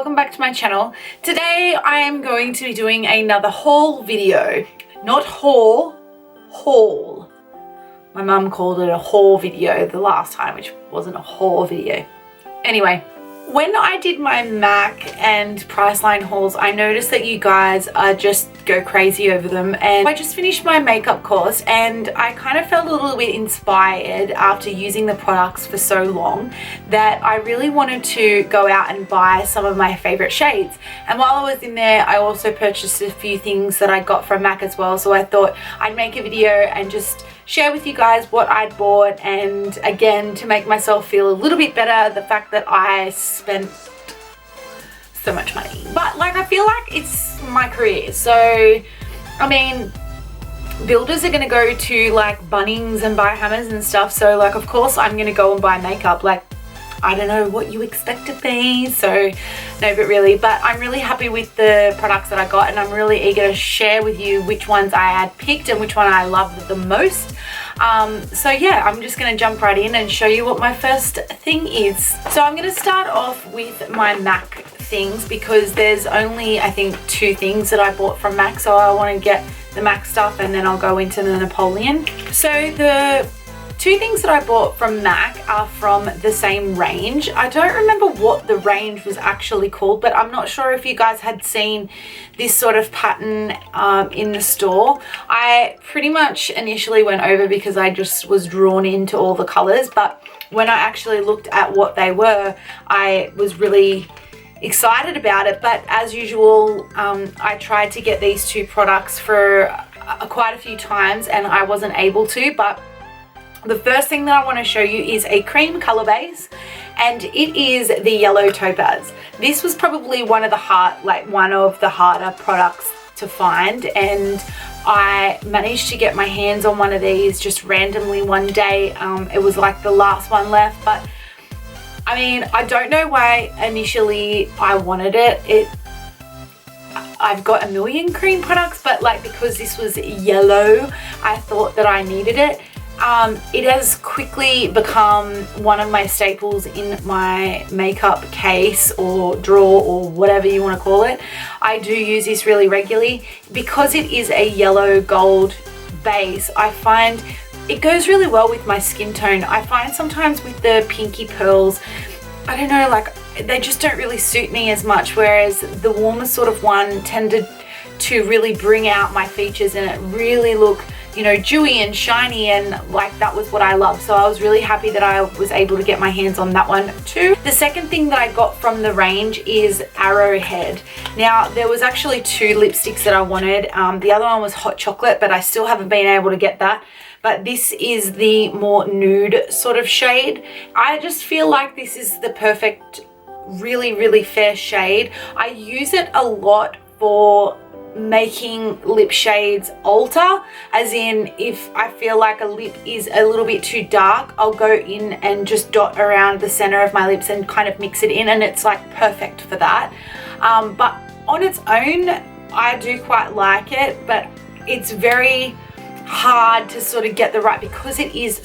welcome back to my channel. Today I am going to be doing another haul video. Not haul, haul. My mum called it a haul video the last time, which wasn't a haul video. Anyway, when I did my MAC and Priceline hauls, I noticed that you guys just go crazy over them, and I just finished my makeup course and I kind of felt a little bit inspired after using the products for so long that I really wanted to go out and buy some of my favorite shades. And while I was in there, I also purchased a few things that I got from MAC as well, so I thought I'd make a video and just share with you guys what I'd bought, and again, to make myself feel a little bit better, the fact that I spent so much money. But like, I feel like it's my career, so I mean, builders are gonna go to like Bunnings and buy hammers and stuff, so like of course I'm gonna go and buy makeup. Like, I don't know what you expect of me, so no, but really, but I'm really happy with the products that I got, and I'm really eager to share with you which ones I had picked and which one I loved the most. So yeah, I'm just gonna jump right in and show you what my first thing is. So I'm gonna start off with my MAC things because there's only, I think, 2 things that I bought from MAC, so I want to get the MAC stuff and then I'll go into the Napoleon. So the 2 things that I bought from MAC are from the same range. I don't remember what the range was actually called, but I'm not sure if you guys had seen this sort of pattern in the store. I pretty much initially went over because I just was drawn into all the colors, but when I actually looked at what they were, I was really excited about it. But as usual, I tried to get these 2 products for quite a few times and I wasn't able to. But the first thing that I want to show you is a cream color base, and it is the yellow Topaz. This was probably one of the harder products to find, and I managed to get my hands on one of these just randomly one day. It was like the last one left, but I mean, I don't know why initially I wanted it. I've got a million cream products, but like, because this was yellow, I thought that I needed it. It has quickly become one of my staples in my makeup case or drawer or whatever you want to call it. I do use this really regularly because it is a yellow gold base. I find it goes really well with my skin tone. I find sometimes with the pinky pearls, I don't know, like they just don't really suit me as much, whereas the warmer sort of one tended to really bring out my features and it really look, you know, dewy and shiny, and like that was what I love. So I was really happy that I was able to get my hands on that one too. The second thing that I got from the range is Arrowhead. Now there was actually 2 lipsticks that I wanted. The other one was Hot Chocolate, but I still haven't been able to get that. But this is the more nude sort of shade. I just feel like this is the perfect, really fair shade. I use it a lot for making lip shades alter, as in if I feel like a lip is a little bit too dark, I'll go in and just dot around the center of my lips and kind of mix it in, and it's like perfect for that. But on its own, I do quite like it, but it's very hard to sort of get the right, because it is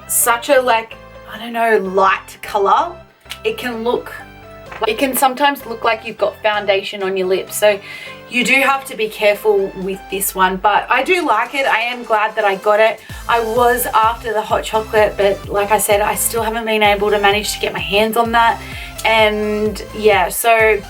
such a, like, I don't know, light color. It can sometimes look like you've got foundation on your lips, so you do have to be careful with this one. But I do like it. I am glad that I got it. I was after the Hot Chocolate, but like I said, I still haven't been able to manage to get my hands on that. And yeah, so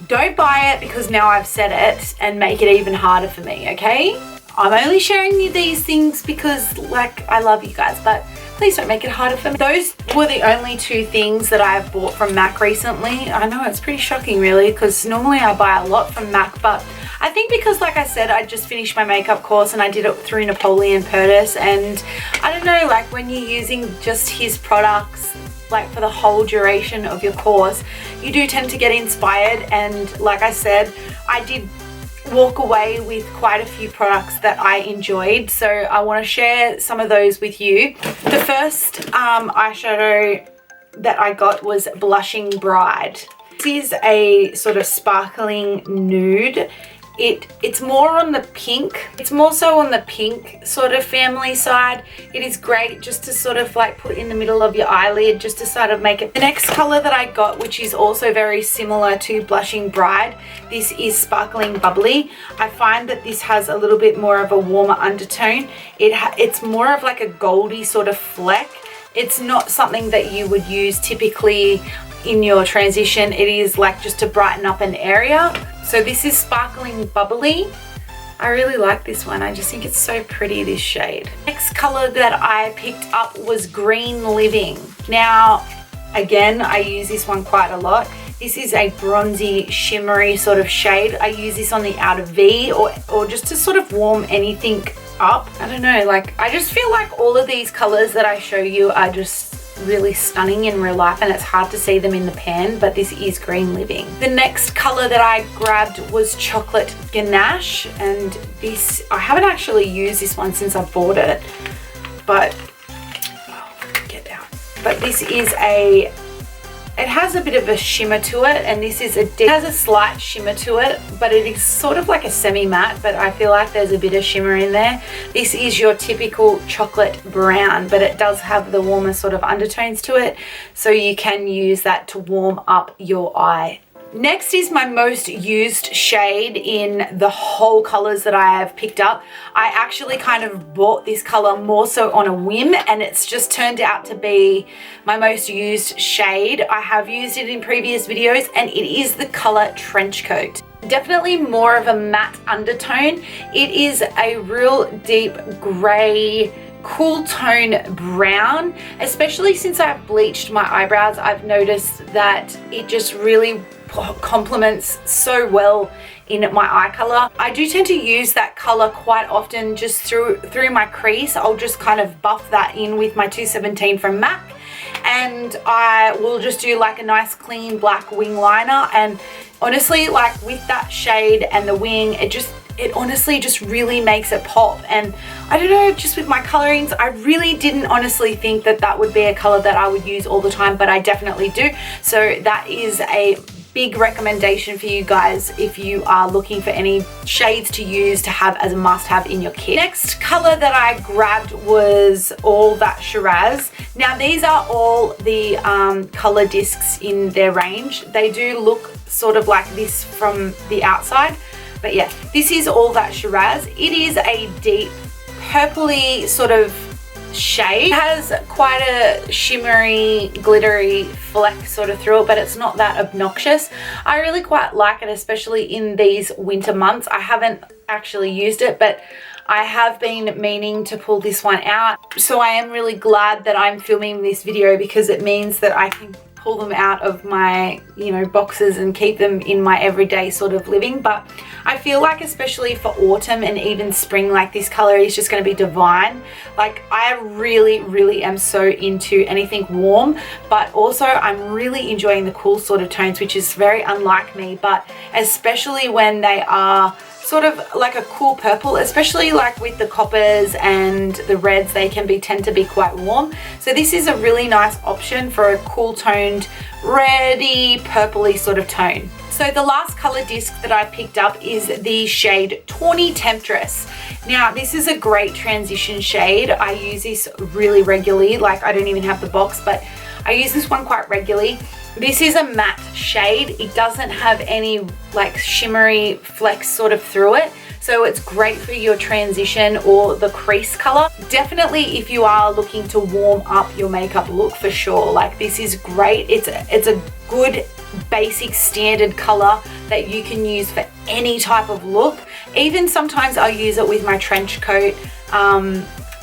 don't buy it because now I've said it and make it even harder for me, okay? I'm only sharing you these things because, like, I love you guys, but please don't make it harder for me. Those were the only 2 things that I've bought from MAC recently. I know, it's pretty shocking really, because normally I buy a lot from MAC, but I think because, like I said, I just finished my makeup course and I did it through Napoleon Purtis, and I don't know, like when you're using just his products like for the whole duration of your course, you do tend to get inspired, and like I said, I did walk away with quite a few products that I enjoyed, so I want to share some of those with you. The first eyeshadow that I got was Blushing Bride. This is a sort of sparkling nude. it's more on the pink. It's more so on the pink sort of family side. It is great just to sort of like put in the middle of your eyelid, just to sort of make it. The next color that I got, which is also very similar to Blushing Bride, this is Sparkling Bubbly. I find that this has a little bit more of a warmer undertone. It's more of like a goldy sort of fleck. It's not something that you would use typically in your transition. It is like just to brighten up an area. So this is Sparkling Bubbly. I really like this one. I just think it's so pretty, this shade. Next color that I picked up was Green Living. Now, again, I use this one quite a lot. This is a bronzy, shimmery sort of shade. I use this on the outer V or just to sort of warm anything up. I don't know, like I just feel like all of these colors that I show you are just really stunning in real life, and it's hard to see them in the pan, but this is Green Living. The next color that I grabbed was Chocolate Ganache, and this, I haven't actually used this one since I bought it, but this is it has a bit of a shimmer to it, and this is it has a slight shimmer to it, but it is sort of like a semi-matte, but I feel like there's a bit of shimmer in there. This is your typical chocolate brown, but it does have the warmer sort of undertones to it, so you can use that to warm up your eye. Next is my most used shade in the whole colors that I have picked up. I actually kind of bought this color more so on a whim, and it's just turned out to be my most used shade. I have used it in previous videos, and it is the color Trench Coat. Definitely more of a matte undertone. It is a real deep gray, cool tone brown. Especially since I've bleached my eyebrows, I've noticed that it just really complements so well in my eye color. I do tend to use that color quite often just through my crease. I'll just kind of buff that in with my 217 from MAC, and I will just do like a nice clean black wing liner. And honestly, like with that shade and the wing, it honestly just really makes it pop. And I don't know, just with my colorings, I really didn't honestly think that that would be a color that I would use all the time, but I definitely do. So that is a big recommendation for you guys if you are looking for any shades to use to have as a must-have in your kit. Next color that I grabbed was All That Shiraz. Now these are all the color discs in their range. They do look sort of like this from the outside, but yeah, this is All That Shiraz. It is a deep purpley sort of shade. It has quite a shimmery, glittery fleck sort of through it, but it's not that obnoxious. I really quite like it, especially in these winter months. I haven't actually used it, but I have been meaning to pull this one out. So I am really glad that I'm filming this video, because it means that I can pull them out of my, you know, boxes and keep them in my everyday sort of living. But I feel like especially for autumn and even spring, like this color is just going to be divine. Like I really am so into anything warm, but also I'm really enjoying the cool sort of tones, which is very unlike me, but especially when they are sort of like a cool purple, especially like with the coppers and the reds, they can tend to be quite warm. So this is a really nice option for a cool toned, reddy, purpley sort of tone. So the last color disc that I picked up is the shade Tawny Temptress. Now this is a great transition shade. I use this really regularly, like I don't even have the box, but I use this one quite regularly. This is a matte shade. It doesn't have any like shimmery flecks sort of through it, so it's great for your transition or the crease color. Definitely if you are looking to warm up your makeup look, for sure, like this is great. It's a good basic standard color that you can use for any type of look. Even sometimes I'll use it with my trench coat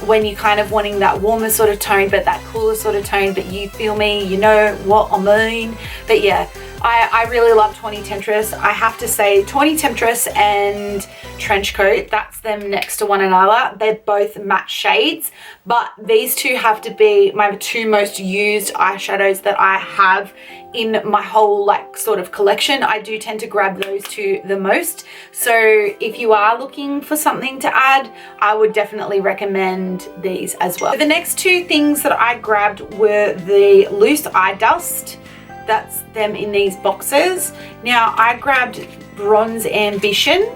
when you're kind of wanting that warmer sort of tone but that cooler sort of tone, but you feel me, you know what I mean. But yeah, I really love Tawny Temptress. I have to say Tawny Temptress and Trench Coat, that's them next to one another. They're both matte shades, but these two have to be my two most used eyeshadows that I have in my whole like sort of collection. I do tend to grab those two the most. So if you are looking for something to add, I would definitely recommend these as well. So the next two things that I grabbed were the loose eye dust. That's them in these boxes. Now I grabbed Bronze Ambition.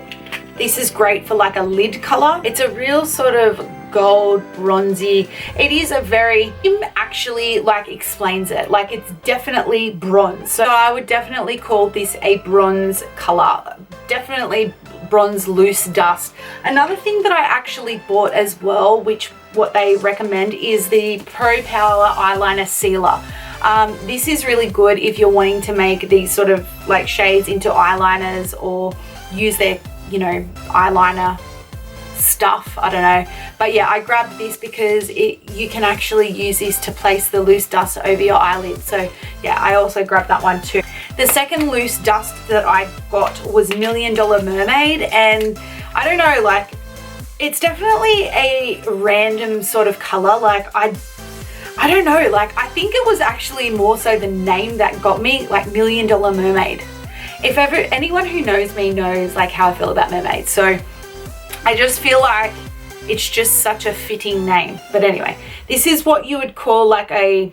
This is great for like a lid color. It's a real sort of gold bronzy. It is a very, actually like explains it, like it's definitely bronze. So I would definitely call this a bronze color. Definitely bronze loose dust. Another thing that I actually bought as well, which what they recommend, is the Propeller eyeliner sealer. This is really good if you're wanting to make these sort of like shades into eyeliners or use their, you know, eyeliner stuff, I don't know. But yeah, I grabbed this because you can actually use this to place the loose dust over your eyelid. So yeah, I also grabbed that one too. The second loose dust that I got was $1 Million Mermaid, and I don't know, like it's definitely a random sort of color. Like I don't know, like I think it was actually more so the name that got me, like $1 Million Mermaid. If ever anyone who knows me knows like how I feel about mermaids, so I just feel like it's just such a fitting name. But anyway, this is what you would call like a,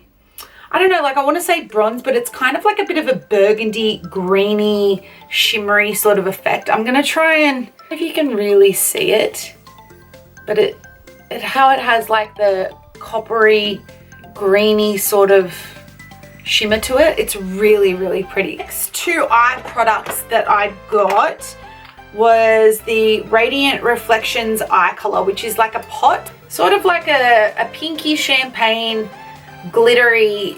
I don't know, like I want to say bronze, but it's kind of like a bit of a burgundy, greeny, shimmery sort of effect. I'm going to try and, if you can really see it, but how it has like the coppery, greeny sort of shimmer to it. It's really, really pretty. Next two eye products that I got was the Radiant Reflections eye color, which is like a pot, sort of like a pinky champagne glittery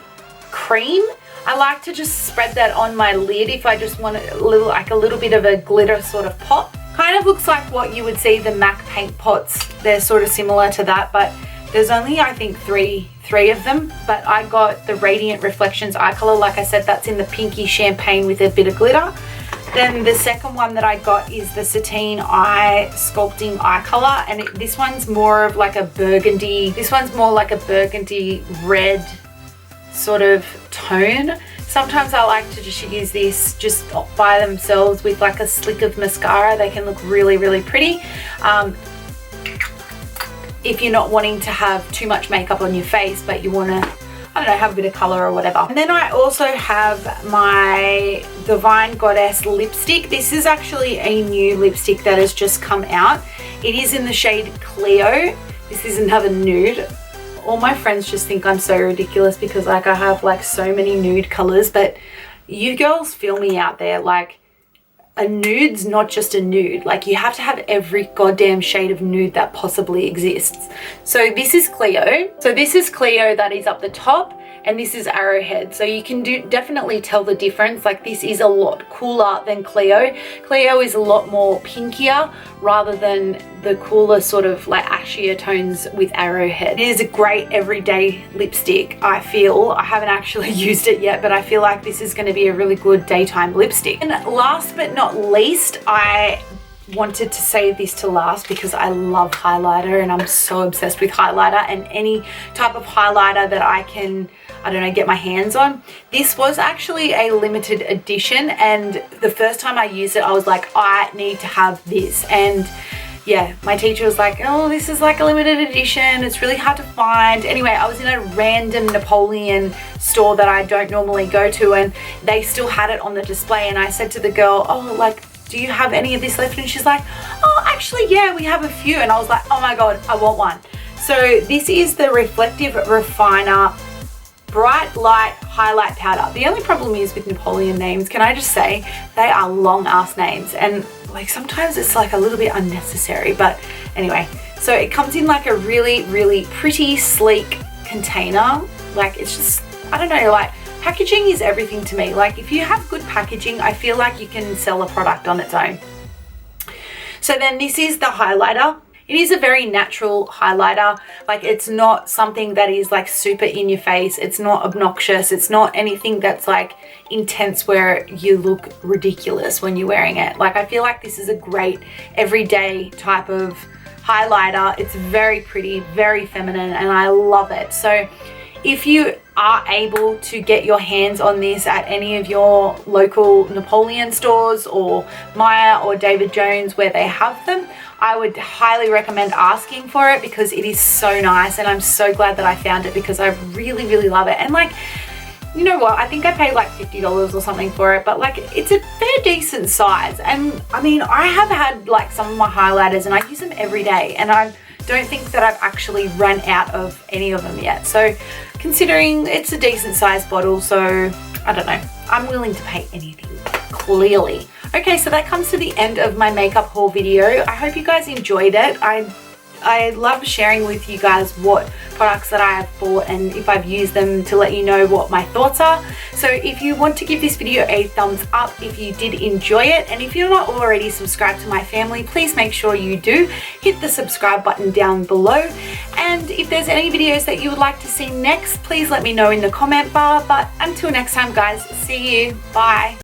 cream. I like to just spread that on my lid if I just want a little bit of a glitter sort of pop. Kind of looks like what you would see the MAC paint pots. They're sort of similar to that, but there's only I think three of them. But I got the Radiant Reflections eye color. Like I said, that's in the pinky champagne with a bit of glitter. Then the second one that I got is the SATEEN Eye Sculpting eye color, and this one's more of like a burgundy, this one's more like a burgundy red sort of tone. Sometimes I like to just use this just by themselves with like a slick of mascara. They can look really, really pretty. If you're not wanting to have too much makeup on your face, but you want to, I don't know, have a bit of color or whatever. And then I also have my Divine Goddess lipstick. This is actually a new lipstick that has just come out. It is in the shade CLIO. This is another nude. All my friends just think I'm so ridiculous because like I have like so many nude colors, but you girls feel me out there. Like a nude's not just a nude. Like you have to have every goddamn shade of nude that possibly exists. So this is CLIO. So this is CLIO that is up the top, and this is Arrowhead. So you can definitely tell the difference. Like this is a lot cooler than CLIO. CLIO is a lot more pinkier rather than the cooler sort of like ashier tones with Arrowhead. It is a great everyday lipstick, I feel. I haven't actually used it yet, but I feel like this is going to be a really good daytime lipstick. And last but not least, I wanted to save this to last because I love highlighter and I'm so obsessed with highlighter and any type of highlighter that I can, I don't know, get my hands on. This was actually a limited edition, and the first time I used it I was like, I need to have this. And yeah, my teacher was like, oh, this is like a limited edition, it's really hard to find. Anyway, I was in a random Napoleon store that I don't normally go to, and they still had it on the display, and I said to the girl, oh, like, do you have any of this left? And she's like, oh, actually, yeah, we have a few. And I was like, oh my God, I want one. So this is the Reflective Refiner Bright Light Highlight Powder. The only problem is with Napoleon names, can I just say, they are long ass names. And like sometimes it's like a little bit unnecessary, but anyway. So it comes in like a really, really pretty, sleek container. Like it's just, I don't know, like, packaging is everything to me. Like if you have good packaging, I feel like you can sell a product on its own. So then this is the highlighter. It is a very natural highlighter. Like it's not something that is like super in your face. It's not obnoxious. It's not anything that's like intense where you look ridiculous when you're wearing it. Like I feel like this is a great everyday type of highlighter. It's very pretty, very feminine, and I love it. So if you are able to get your hands on this at any of your local Napoleon stores or Maya or David Jones where they have them, I would highly recommend asking for it because it is so nice, and I'm so glad that I found it because I really, really love it. And like, you know what, I think I paid like $50 or something for it, but like it's a fair decent size. And I mean, I have had like some of my highlighters and I use them every day, and I don't think that I've actually run out of any of them yet. So considering it's a decent sized bottle, so I don't know, I'm willing to pay anything, clearly. Okay, so that comes to the end of my makeup haul video. I hope you guys enjoyed it. I love sharing with you guys what products that I have bought and if I've used them, to let you know what my thoughts are. So if you want to give this video a thumbs up if you did enjoy it, and if you're not already subscribed to my family, please make sure you do. Hit the subscribe button down below, and if there's any videos that you would like to see next, please let me know in the comment bar. But until next time guys, see you, bye.